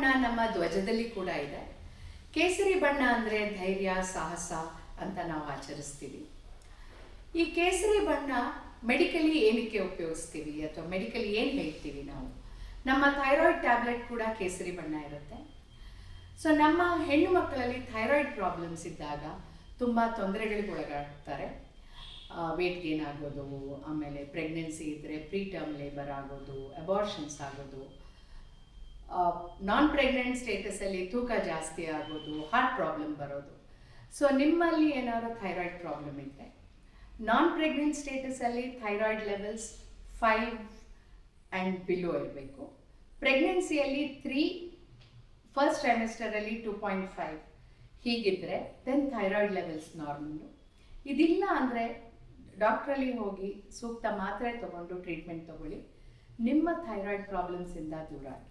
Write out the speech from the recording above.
ಬಣ್ಣ ನಮ್ಮ ಧ್ವಜದಲ್ಲಿ ಕೂಡ ಇದೆ. ಕೇಸರಿ ಬಣ್ಣ ಅಂದರೆ ಧೈರ್ಯ, ಸಾಹಸ ಅಂತ ನಾವು ಆಚರಿಸ್ತೀವಿ. ಈ ಕೇಸರಿ ಬಣ್ಣ ಮೆಡಿಕಲಿ ಏನಕ್ಕೆ ಉಪಯೋಗಿಸ್ತೀವಿ ಅಥವಾ ಮೆಡಿಕಲಿ ಏನು ಹೇಳ್ತೀವಿ ನಾವು? ನಮ್ಮ ಥೈರಾಯ್ಡ್ ಟ್ಯಾಬ್ಲೆಟ್ ಕೂಡ ಕೇಸರಿ ಬಣ್ಣ ಇರುತ್ತೆ. ಸೊ ನಮ್ಮ ಹೆಣ್ಣು ಮಕ್ಕಳಲ್ಲಿ ಥೈರಾಯ್ಡ್ ಪ್ರಾಬ್ಲಮ್ಸ್ ಇದ್ದಾಗ ತುಂಬ ತೊಂದರೆಗಳಿಗೆ ಒಳಗಾಗ್ತಾರೆ. ವೇಟ್ ಗೇನ್ ಆಗೋದು, ಆಮೇಲೆ ಪ್ರೆಗ್ನೆನ್ಸಿ ಇದ್ದರೆ ಪ್ರೀಟರ್ಮ್ ಲೇಬರ್ ಆಗೋದು, ಅಬಾರ್ಷನ್ಸ್ ಆಗೋದು, ನಾನ್ ಪ್ರೆಗ್ನೆಂಟ್ ಸ್ಟೇಟಸಲ್ಲಿ ತೂಕ ಜಾಸ್ತಿ ಆಗೋದು, ಹಾರ್ಟ್ ಪ್ರಾಬ್ಲಮ್ ಬರೋದು. ಸೊ ನಿಮ್ಮಲ್ಲಿ ಏನಾದರೂ ಥೈರಾಯ್ಡ್ ಪ್ರಾಬ್ಲಮ್ ಇದ್ದರೆ, ನಾನ್ ಪ್ರೆಗ್ನೆಂಟ್ ಸ್ಟೇಟಸಲ್ಲಿ ಥೈರಾಯ್ಡ್ ಲೆವೆಲ್ಸ್ 5 ಆ್ಯಂಡ್ ಬಿಲೋ ಇರಬೇಕು. ಪ್ರೆಗ್ನೆನ್ಸಿಯಲ್ಲಿ 3, ಫಸ್ಟ್ ಟ್ರೈಮೆಸ್ಟರಲ್ಲಿ 2.5 ಹೀಗಿದ್ದರೆ ದೆನ್ ಥೈರಾಯ್ಡ್ ಲೆವೆಲ್ಸ್ ನಾರ್ಮಲ್ಲು. ಇದಿಲ್ಲ ಅಂದರೆ ಡಾಕ್ಟ್ರಲ್ಲಿ ಹೋಗಿ ಸೂಕ್ತ ಮಾತ್ರೆ ತಗೊಂಡು ಟ್ರೀಟ್ಮೆಂಟ್ ತಗೊಳ್ಳಿ. ನಿಮ್ಮ ಥೈರಾಯ್ಡ್ ಪ್ರಾಬ್ಲಮ್ಸಿಂದ ದೂರ ಆಗಿ.